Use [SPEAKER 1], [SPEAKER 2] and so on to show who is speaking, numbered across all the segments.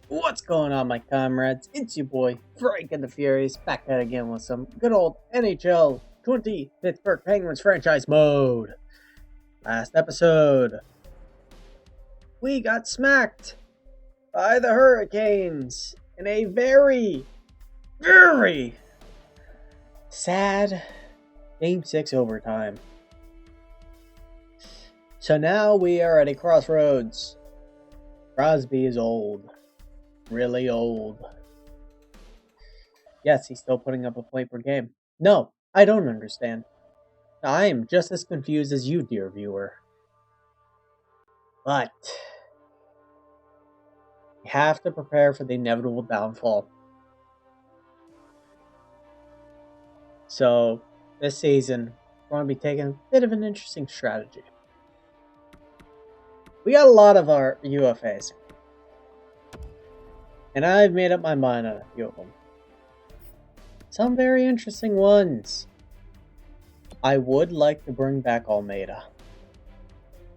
[SPEAKER 1] What's going on, my comrades? It's your boy, FrankandtheFurious, back at it again with some good old NHL20 Pittsburgh Penguins franchise mode. Last episode, we got smacked by the Hurricanes in a very, very sad Game 6 overtime. So now we are at a crossroads. Crosby is old. Really old. Yes, he's still putting up a point per game. No, I don't understand. I am just as confused as you, dear viewer. But you have to prepare for the inevitable downfall. So this season, we're going to be taking a bit of an interesting strategy. We got a lot of our UFAs. And I've made up my mind on a few of them. Some very interesting ones. I would like to bring back Almeida.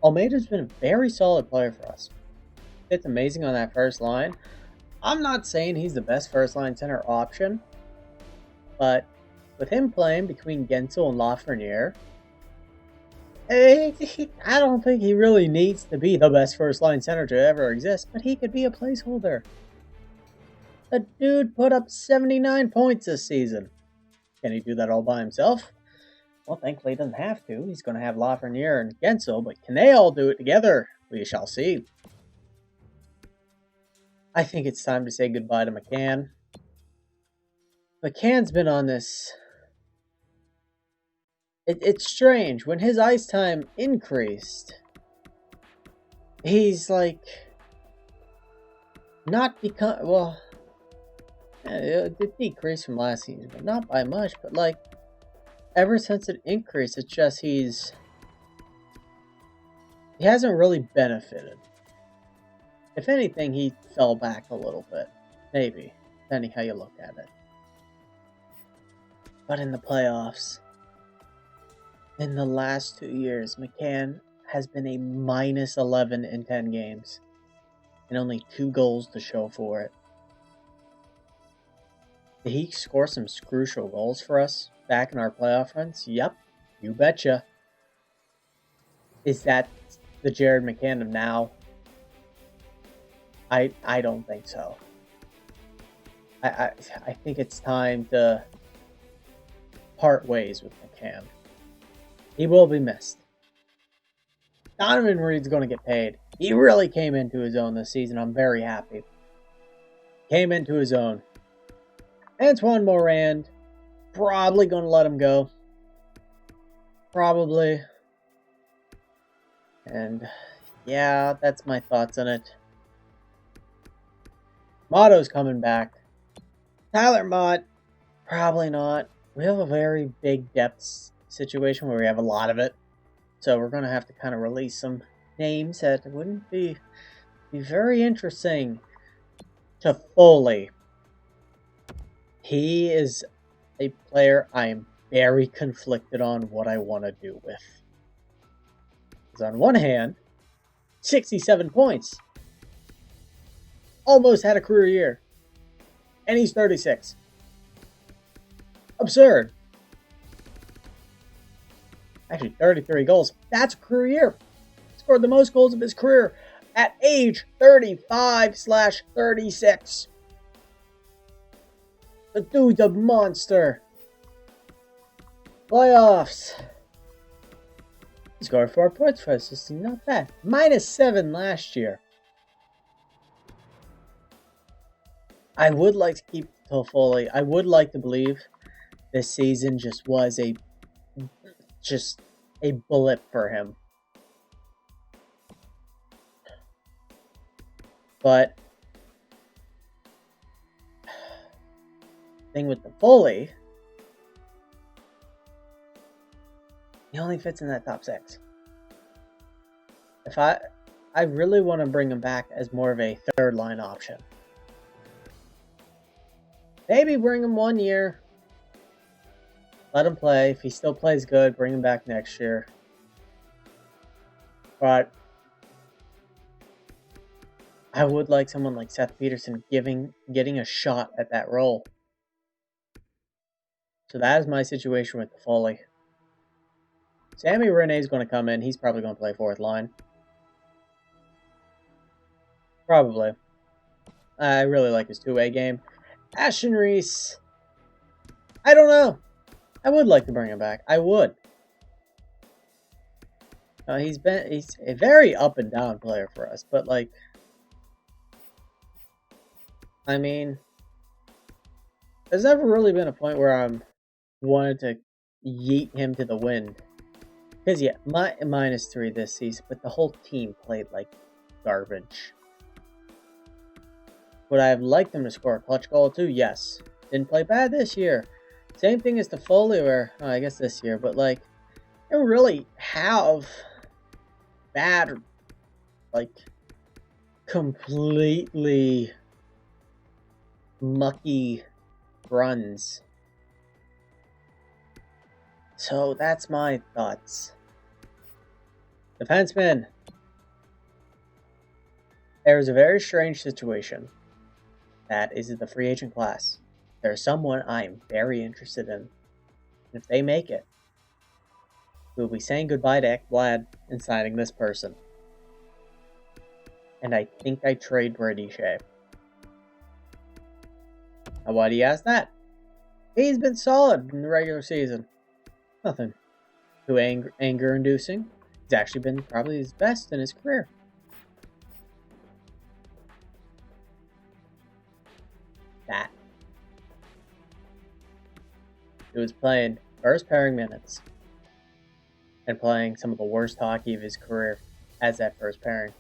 [SPEAKER 1] Almeida's been a very solid player for us. It's amazing on that first line. I'm not saying he's the best first line center option, but with him playing between Gensel and Lafreniere, I don't think he really needs to be the best first line center to ever exist, but he could be a placeholder. The dude put up 79 points this season. Can he do that all by himself? Well, thankfully he doesn't have to. He's going to have Lafreniere and Gensel, but can they all do it together? We shall see. I think it's time to say goodbye to McCann. McCann's been on this... It's strange. When his ice time increased, he's like... not become... well... it did decrease from last season, but not by much. But like, ever since it increased, it's just he hasn't really benefited. If anything, he fell back a little bit, maybe, depending how you look at it. But in the playoffs, in the last 2 years, McCann has been a minus 11 in 10 games, and only 2 goals to show for it. Did he score some crucial goals for us back in our playoff runs? Yep, you betcha. Is that the Jared McCann of now? I don't think so. I think it's time to part ways with McCann. He will be missed. Donovan Reed's going to get paid. He really came into his own this season. I'm very happy. Came into his own. Antoine Morand, probably going to let him go. Probably. And yeah, that's my thoughts on it. Motto's coming back. Tyler Mott, probably not. We have a very big depth situation where we have a lot of it. So we're going to have to kind of release some names that wouldn't be very interesting. To Foley. He is a player I am very conflicted on what I want to do with. Because on one hand, 67 points. Almost had a career year. And he's 36. Absurd. Actually, 33 goals. That's a career year. Scored the most goals of his career at age 35/36. The dude's a monster. Playoffs. He scored 4 points for us. This is not bad. -7 last year. I would like to keep Toffoli. I would like to believe this season just was a blip for him. But thing with Toffoli, he only fits in that top 6. If I really want to bring him back as more of a third line option. Maybe bring him 1 year. Let him play. If he still plays good, bring him back next year. But I would like someone like Seth Peterson getting a shot at that role. So that is my situation with the Foley. Sammy Renee's going to come in. He's probably going to play fourth line. Probably. I really like his two-way game. Ashton Reese, I don't know. I would like to bring him back. I would. He's a very up and down player for us, but like, I mean, there's never really been a point where I'm wanted to yeet him to the wind. Because yeah, my -3 this season, but the whole team played like garbage. Would I have liked him to score a clutch goal too? Yes. Didn't play bad this year. Same thing as the Foley, where I guess this year, but like, they don't really have bad, like, completely mucky runs. So that's my thoughts. Defenseman. There's a very strange situation. That is the free agent class. There's someone I am very interested in. If they make it, we'll be saying goodbye to Ekblad and signing this person. And I think I trade Brady Shea. Now, why do you ask that? He's been solid in the regular season. Nothing too anger-inducing. He's actually been probably his best in his career. That. He was playing first pairing minutes and playing some of the worst hockey of his career as that first pairing.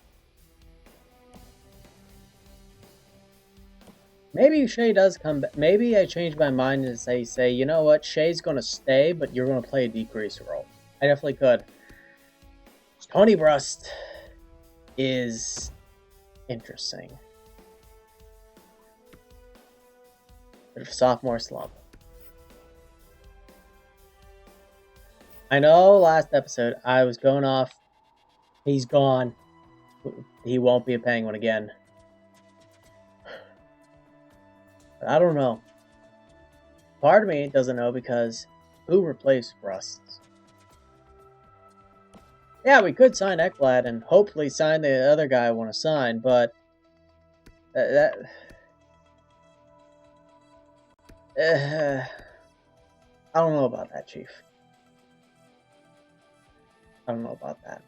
[SPEAKER 1] Maybe Shea does come back. Maybe I change my mind and say, you know what, Shea's going to stay, but you're going to play a decrease role. I definitely could. Tony Brust is interesting. Bit of a sophomore slump. I know last episode I was going off. He's gone. He won't be a Penguin again. But I don't know. Part of me doesn't know because who replaced Rust? Yeah, we could sign Ekblad and hopefully sign the other guy I want to sign, but I don't know about that, Chief. I don't know about that.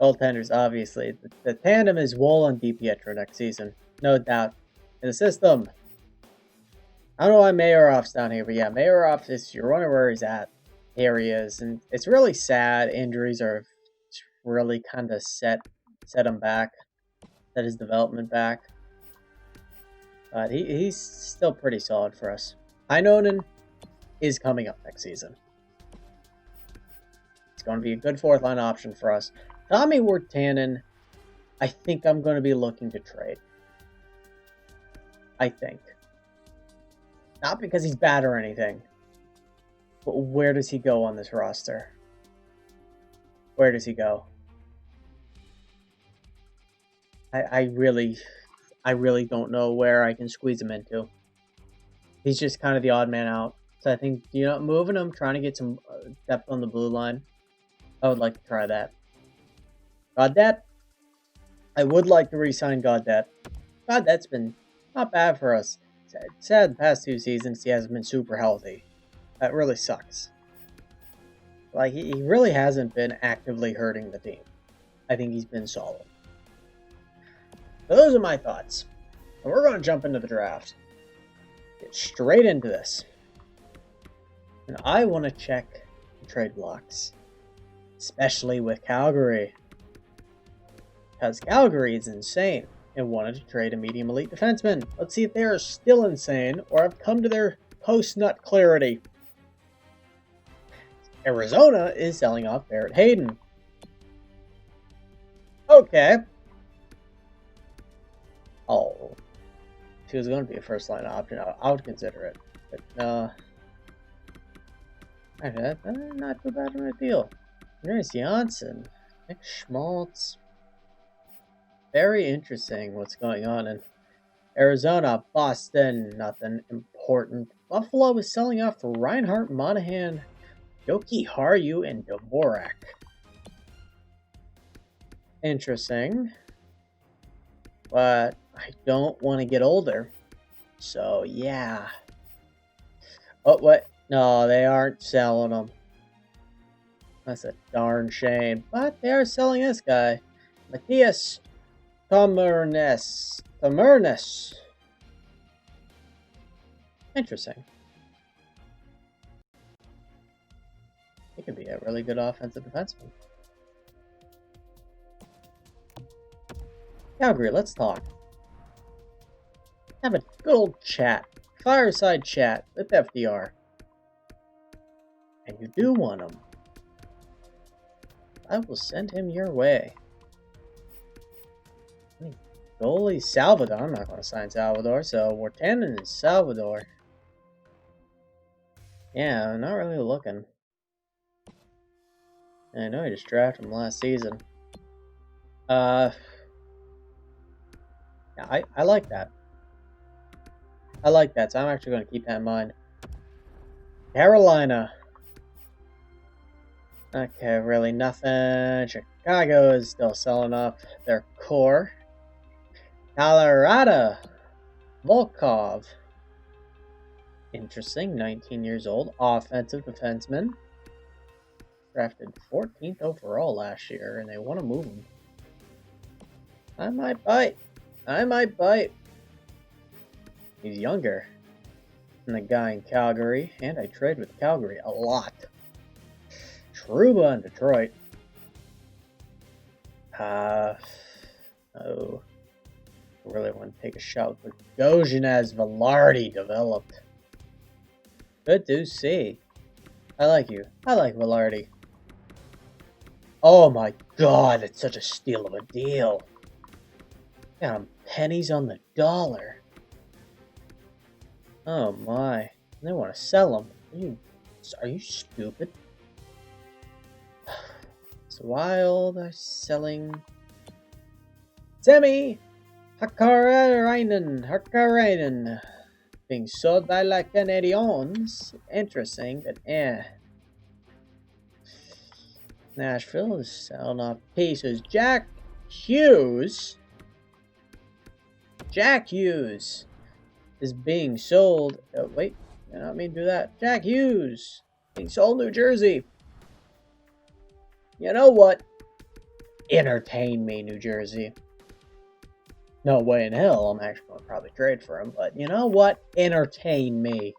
[SPEAKER 1] Goaltenders, obviously. The tandem is Wool and DiPietro next season. No doubt. In the system. I don't know why Mayorov's down here, but yeah, Mayorov is, you're wondering where he's at. Here he is. And it's really sad. Injuries are really kind of set him back. Set his development back. But he's still pretty solid for us. Heinonen is coming up next season. It's going to be a good fourth line option for us. Tommy Wirtanen, I think I'm going to be looking to trade. I think. Not because he's bad or anything. But where does he go on this roster? Where does he go? I really don't know where I can squeeze him into. He's just kind of the odd man out. So I think, moving him, trying to get some depth on the blue line. I would like to try that. Gaudette. I would like to re-sign Gaudette. Gaudette's been not bad for us. Sad the past 2 seasons he hasn't been super healthy. That really sucks. Like, he really hasn't been actively hurting the team. I think he's been solid. So those are my thoughts. And we're going to jump into the draft. Get straight into this. And I want to check the trade blocks. Especially with Calgary. Because Calgary is insane and wanted to trade a medium elite defenseman. Let's see if they are still insane or have come to their post-nut clarity. Arizona is selling off Barrett Hayden. Okay. Oh. If he was going to be a first-line option, I would consider it. But, actually, that's not too bad of a deal. There's Janssen. Nick Schmaltz. Very interesting what's going on in Arizona. Boston, nothing important. Buffalo is selling off Reinhart, Monahan, Yoki Haru, and Dvorak. Interesting. But I don't want to get older. So, yeah. Oh, what? No, they aren't selling them. That's a darn shame. But they are selling this guy. Matthias Tamernes. Interesting. He could be a really good offensive defenseman. Calgary, let's talk. Have a good old chat. Fireside chat with FDR. And you do want him. I will send him your way. Goalie Salvador. I'm not going to sign Salvador, so Wartanen and Salvador. Yeah, I'm not really looking. I know I just drafted him last season. Yeah, I like that. I like that, so I'm actually going to keep that in mind. Carolina. Okay, really nothing. Chicago is still selling off their core. Colorado. Volkov. Interesting, 19 years old. Offensive defenseman. Drafted 14th overall last year, and they want to move him. I might bite. He's younger than the guy in Calgary, and I trade with Calgary a lot. Trouba in Detroit. Oh. I really want to take a shot with Gojin as Velarde developed. Good to see. I like you. I like Velarde. Oh my god, it's such a steal of a deal. Got him pennies on the dollar. Oh my. They want to sell him. Are you stupid? It's wild. They're selling Semi Hakkarainen being sold by the Canadiens. Interesting, but Nashville is selling off pieces. Jack Hughes is being sold. Oh, wait, I don't mean to do that. Jack Hughes being sold New Jersey. You know what? Entertain me, New Jersey. No way in hell I'm actually going to probably trade for him, but you know what? Entertain me.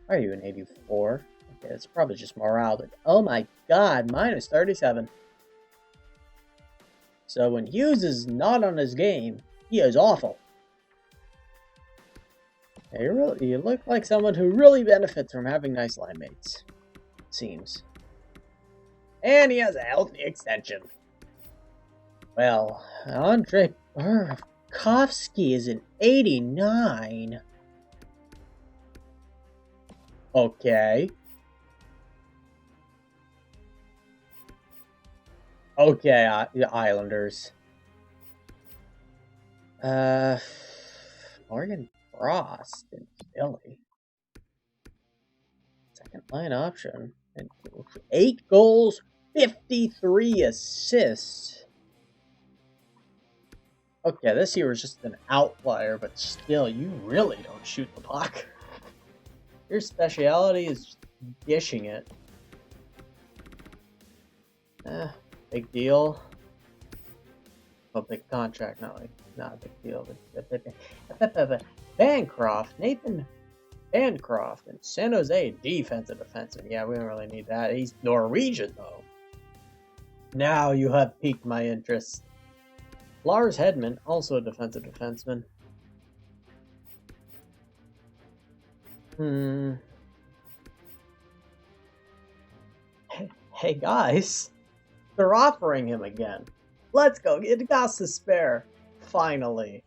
[SPEAKER 1] Are you an 84? Okay, it's probably just morale, but oh my god, minus 37. So when Hughes is not on his game, he is awful. You look like someone who really benefits from having nice line mates. Seems. And he has a healthy extension. Well, Andrei Burakovsky is an 89. Okay. Okay, the Islanders. Morgan Frost in Philly. Second line option. And 8 goals, 53 assists. Okay, this year was just an outlier, but still, you really don't shoot the puck. Your speciality is dishing it. Big deal. A big contract, not a big deal. But Bancroft, Nathan Bancroft, and San Jose defensive defenseman. Yeah, we don't really need that. He's Norwegian, though. Now you have piqued my interest. Lars Hedman, also a defensive defenseman. Hey guys, they're offering him again. Let's go get Gas to spare. Finally.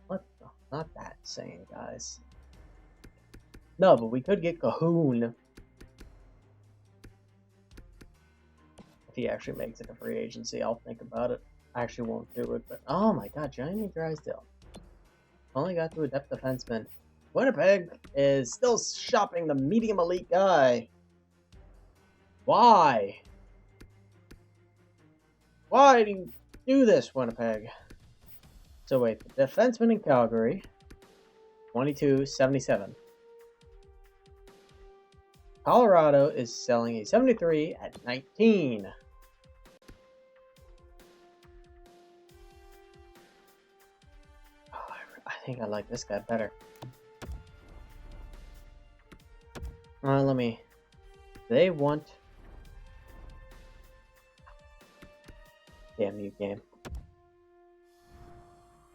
[SPEAKER 1] What the? Not that insane, guys. No, but we could get Cahoon. he actually makes it a free agency, I'll think about it. I actually won't do it, but oh my god, Jamie Drysdale. Only got to a depth defenseman. Winnipeg is still shopping the medium elite guy. Why? Why do you do this, Winnipeg? So wait, the defenseman in Calgary, 22.77. Colorado is selling a 73 at 19. Oh, I think I like this guy better. Let me. They want. Damn you, game.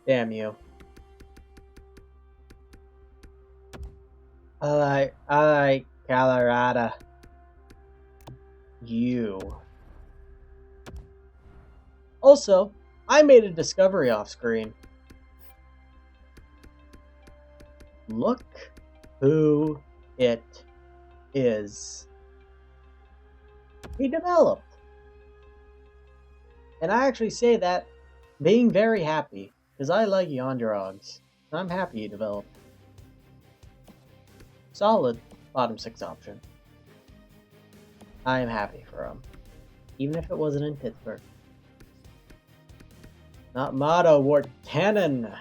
[SPEAKER 1] Damn you. I like Colorado. You. Also, I made a discovery off screen. Look who it is. He developed. And I actually say that being very happy, because I like Yonderogs. I'm happy he developed. Solid bottom six option. I am happy for him. Even if it wasn't in Pittsburgh. Not Motto, Wartanen.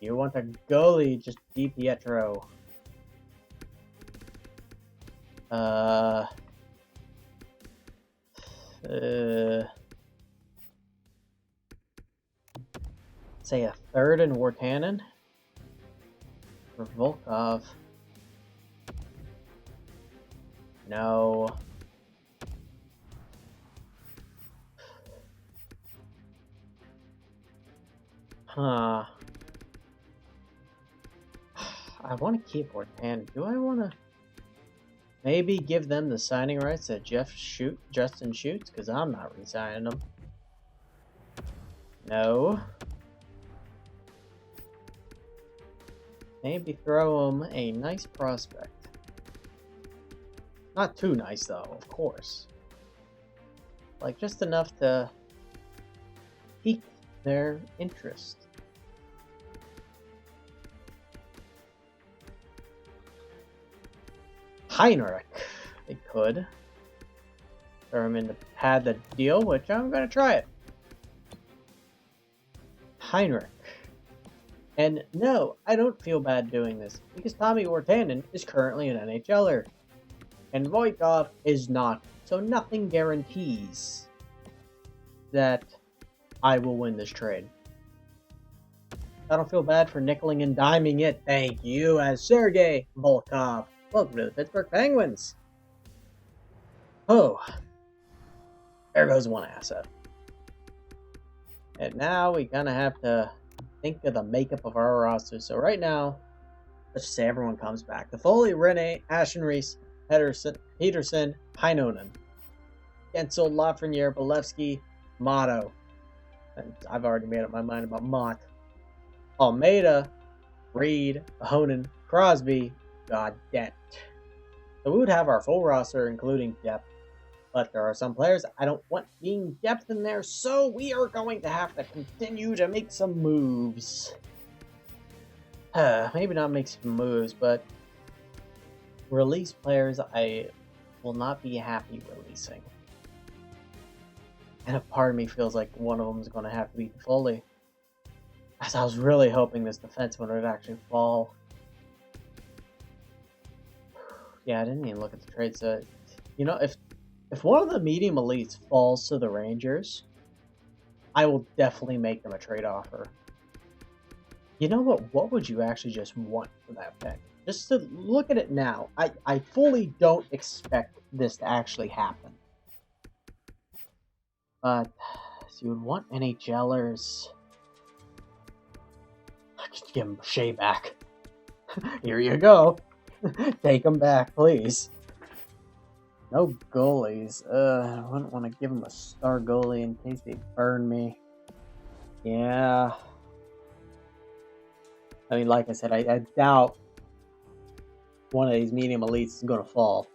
[SPEAKER 1] You want a goalie, just Di Pietro. Say a third in Wartanen for Volkov. No. Huh. I want to keep Wartanen. Do I want to maybe give them the signing rights to Justin Shoots? Because I'm not re-signing them. No. Maybe throw him a nice prospect. Not too nice, though, of course. Like, just enough to pique their interest. Heinrich. They could. Throw him in to pad the deal, which I'm going to try it. Heinrich. And no, I don't feel bad doing this, because Tommy Wartanen is currently an NHLer. And Voitov is not, so nothing guarantees that I will win this trade. I don't feel bad for nickeling and diming it. Thank you, as Sergei Volkov. Welcome to the Pittsburgh Penguins. Oh, there goes one asset. And now we're gonna have to think of the makeup of our roster. So right now, let's just say everyone comes back. The Foley, Rene, Ashenreese, Peterson, Heinonen, Gensel, Lafreniere, Bolevsky, Motto. And I've already made up my mind about Mott. Almeida, Reed, Ahonen, Crosby, Gaudette. So we would have our full roster, including depth. But there are some players I don't want being depth in there, so we are going to have to continue to make some moves. Maybe not make some moves, but release players I will not be happy releasing. And a part of me feels like one of them is going to have to be Foley. As I was really hoping this defenseman would actually fall. Yeah, I didn't even look at the trade set. You know, if one of the medium elites falls to the Rangers, I will definitely make them a trade offer. You know what? What would you actually just want for that pick? Just to look at it now, I fully don't expect this to actually happen. But so you would want NHLers. I could give him Shea back. Here you go. Take him back, please. No goalies. I wouldn't want to give him a star goalie in case they burn me. Yeah. I mean, like I said, I doubt one of these medium elites is going to fall.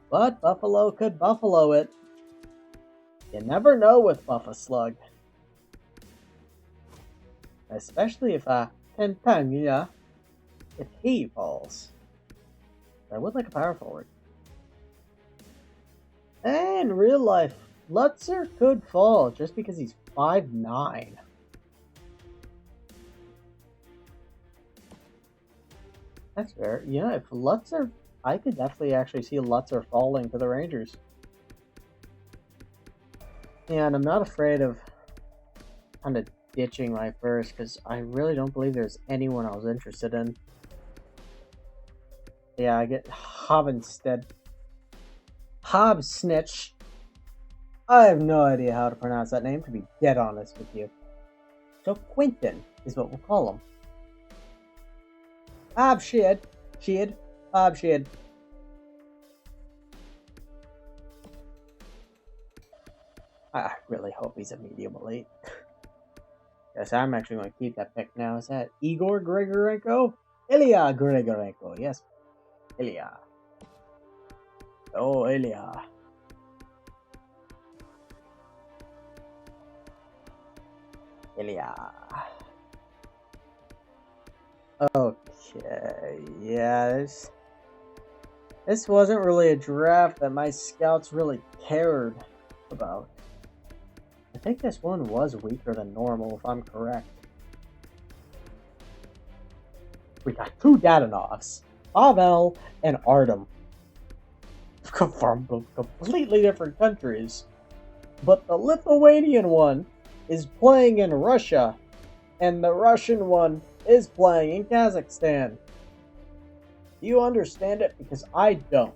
[SPEAKER 1] But Buffalo could Buffalo it. You never know with Buffaslug. Especially if Campagna, if he falls. I would like a power forward. And in real life, Lutzer could fall just because he's 5'9". That's fair. Yeah, if Lutzer, I could definitely actually see Lutzer falling to the Rangers. And I'm not afraid of kind of ditching my first because I really don't believe there's anyone I was interested in. Yeah, I get Hobbinstead. Hobsnitch. I have no idea how to pronounce that name, to be dead honest with you. So Quentin is what we'll call him. Hobshid. Hobshid. I really hope he's a medium elite. Yes, I'm actually going to keep that pick now. Is that Igor Grigorenko? Ilya Grigorenko. Yes. Ilya. Oh, Ilya. Ilya. Okay. Yeah, this wasn't really a draft that my scouts really cared about. I think this one was weaker than normal, if I'm correct. We got two Dadanovs, Pavel and Artem, from completely different countries. But the Lithuanian one is playing in Russia, and the Russian one is playing in Kazakhstan. Do you understand it? Because I don't.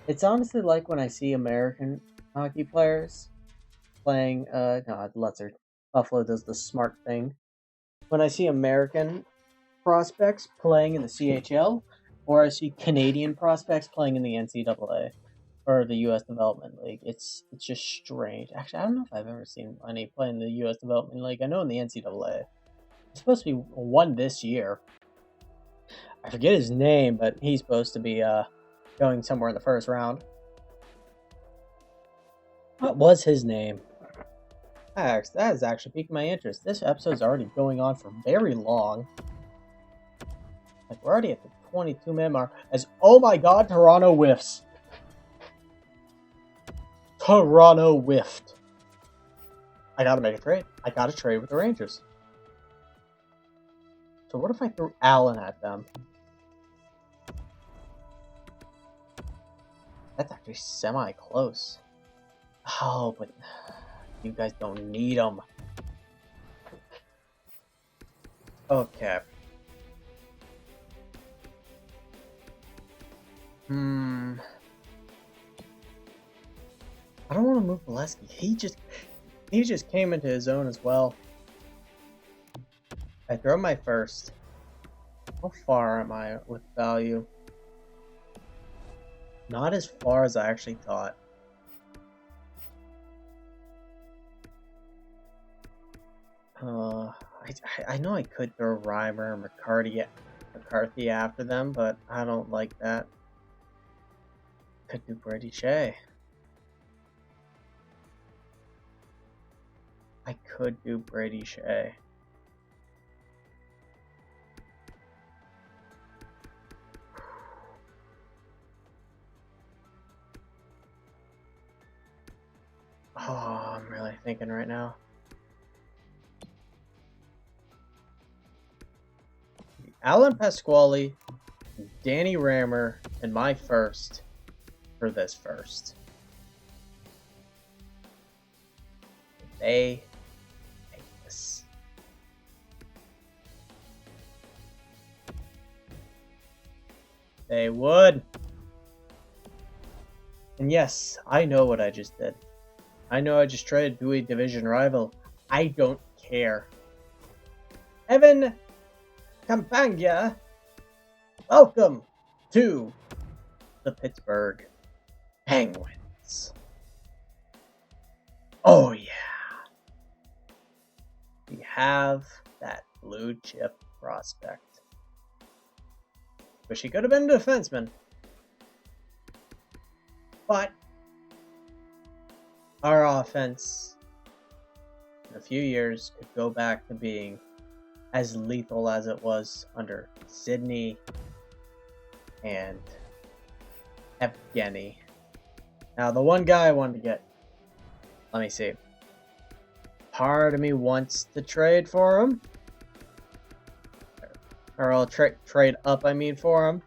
[SPEAKER 1] It's honestly like when I see American hockey players playing, no, Lutzer. Buffalo does the smart thing. When I see American prospects playing in the CHL, or I see Canadian prospects playing in the NCAA, or the U.S. Development League, it's just strange. Actually, I don't know if I've ever seen any play in the U.S. Development League. I know in the NCAA. It's supposed to be one this year. I forget his name, but he's supposed to be going somewhere in the first round. What was his name? That has actually piqued my interest. This episode's already going on for very long. Like, we're already at the 22-minute mark. Oh my god, Toronto whiffs. Toronto whiffed. I gotta make a trade. I gotta trade with the Rangers. So what if I threw Allen at them? That's actually semi-close. Oh, but you guys don't need them. Okay. I don't want to move Bolesky. He just came into his own as well. I throw my first. How far am I with value? Not as far as I actually thought. I know I could throw Reimer and McCarthy after them, but I don't like that. Could do Brady Shea. I could do Brady Shea. Oh, I'm really thinking right now. Alan Pasquale, Danny Rammer, and my first for this first. They take this. They would. And yes, I know what I just did. I know I just traded to a division rival. I don't care. Evan Campagna, welcome to the Pittsburgh Penguins. Oh yeah. We have that blue chip prospect. Wish he could have been a defenseman. But our offense in a few years could go back to being as lethal as it was under Sydney and Evgeny. Now, the one guy I wanted to get, let me see. Part of me wants to trade for him. Or I'll trade up, I mean, for him.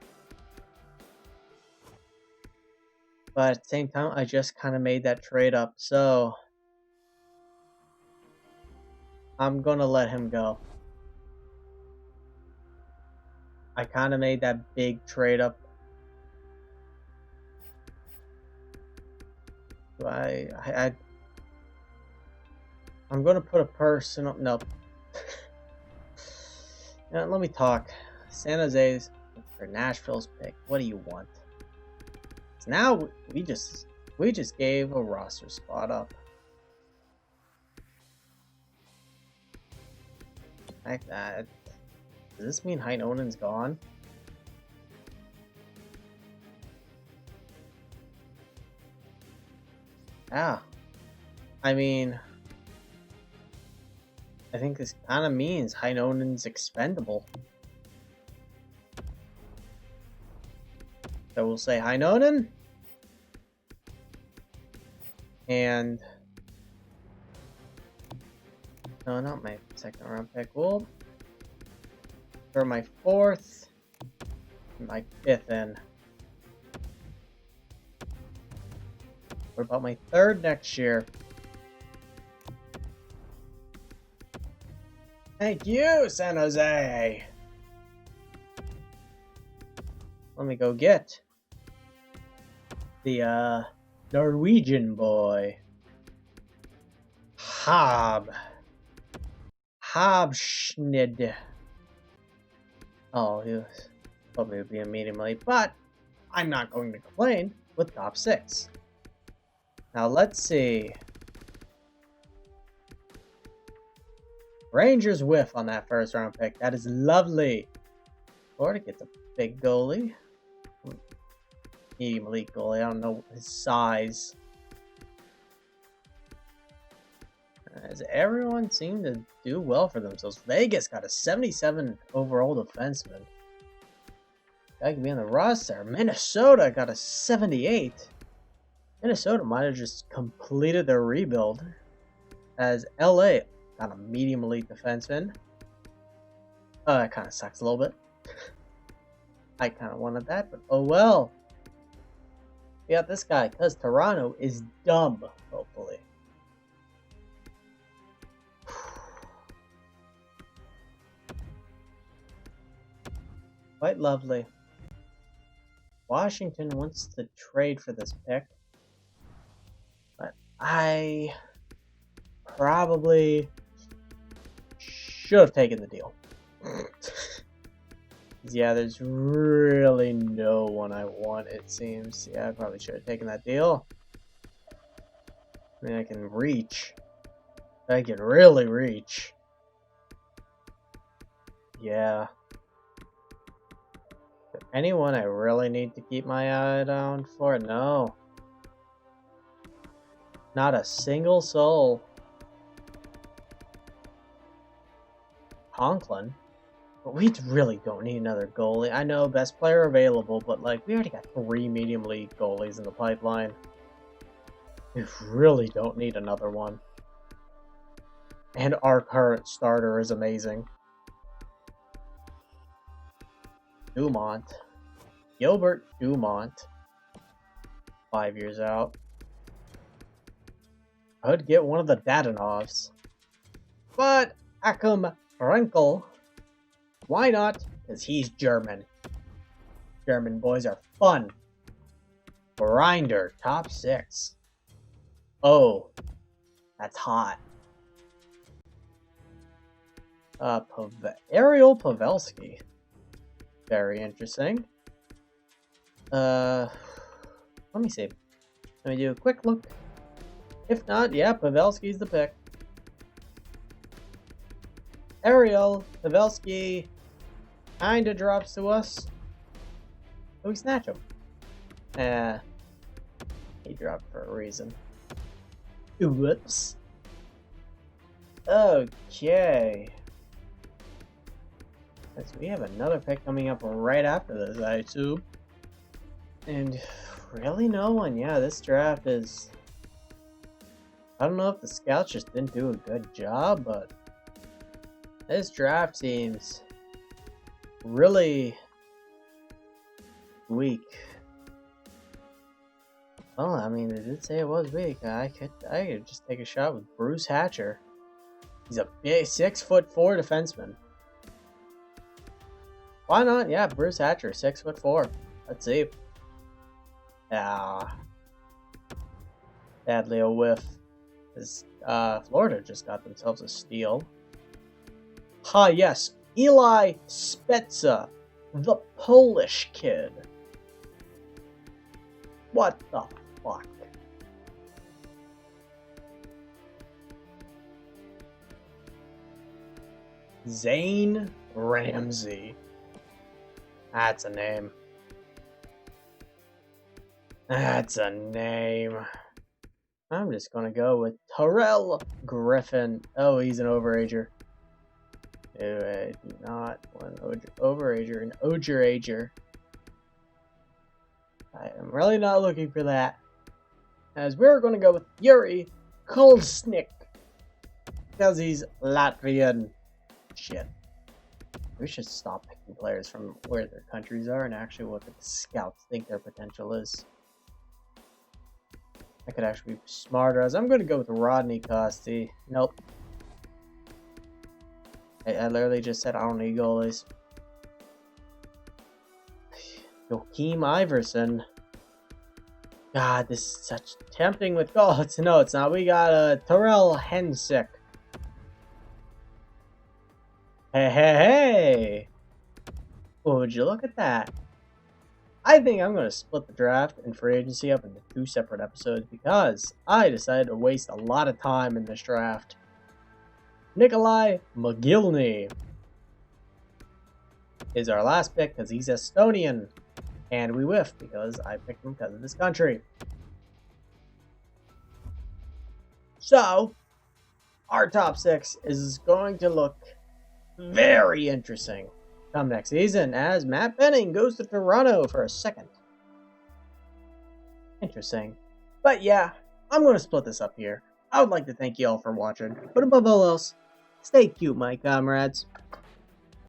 [SPEAKER 1] But at the same time, I just kind of made that trade up. So, I'm going to let him go. I kind of made that big trade up. I'm going to put a personal... Nope. Let me talk. San Jose's for Nashville's pick. What do you want? So now we just gave a roster spot up. Like that. Does this mean Heinonen's gone? Yeah. I mean, I think this kind of means Heinonen's expendable. So we'll say Heinonen. And no, not my second round pick. We'll throw my fourth and my fifth in. What about my third next year? Thank you, San Jose. Let me go get the Norwegian boy. Habschnid. Oh, he was probably would be immediately, but I'm not going to complain with top 6. Now let's see. Rangers whiff on that first round pick. That is lovely. Florida gets a big goalie. Medium elite goalie. I don't know his size. As everyone seemed to do well for themselves. Vegas got a 77 overall defenseman. That could be on the roster. Minnesota got a 78. Minnesota might have just completed their rebuild. As LA got a medium elite defenseman. That kind of sucks a little bit. I kind of wanted that, but oh well. We got this guy, because Toronto is dumb, hopefully. Quite lovely. Washington wants to trade for this pick. But I probably should have taken the deal. Yeah, there's really no one I want, it seems. Yeah, I probably should have taken that deal. I mean, I can reach. I can really reach. Yeah. Anyone I really need to keep my eye down for? No. Not a single soul. Conklin? But we really don't need another goalie. I know, best player available, but like, we already got 3 medium league goalies in the pipeline. We really don't need another one. And our current starter is amazing. Dumont. Gilbert Dumont. 5 years out. I would get one of the Dadanovs. But Akam Frankel. Why not? Because he's German. German boys are fun. Grinder, top 6. Oh, that's hot. Ariel Pavelski. Very interesting. Let me see. Let me do a quick look. If not, yeah, Pavelski's the pick. Ariel Pavelski kinda drops to us. So we snatch him. He dropped for a reason. Whoops. Okay. So we have another pick coming up right after this, I assume. And really no one. Yeah, this draft is... I don't know if the scouts just didn't do a good job, but this draft seems really weak. Well, I mean, they did say it was weak. I could just take a shot with Bruce Hatcher. He's a big 6'4" defenseman. Why not? Yeah, Bruce Hatcher, 6'4". Let's see. Sadly a whiff. Florida just got themselves a steal. Yes. Eli Spezza, the Polish kid. What the fuck? Zane Ramsey. That's a name. That's a name. I'm just gonna go with Terrell Griffin. Oh, he's an overager. Not one overager, an ogerager. I am really not looking for that. As we're gonna go with Yuri Kolsnik. Because he's Latvian. Shit. We should stop picking players from where their countries are and actually look at the scouts think their potential is. I could actually be smarter, as I'm going to go with Rodney Costi. Nope. I literally just said I don't need goalies. Joakim Iverson. God, this is such tempting with goals. No, it's not. We got Terrell Hensick. Hey. Oh, would you look at that? I think I'm going to split the draft and free agency up into 2 separate episodes because I decided to waste a lot of time in this draft. Nikolai Mogilny is our last pick because he's Estonian. And we whiffed because I picked him because of this country. So, our top 6 is going to look very interesting come next season as Matt Benning goes to Toronto for a second. Interesting. But yeah, I'm going to split this up here. I would like to thank you all for watching, but above all else, stay cute, my comrades.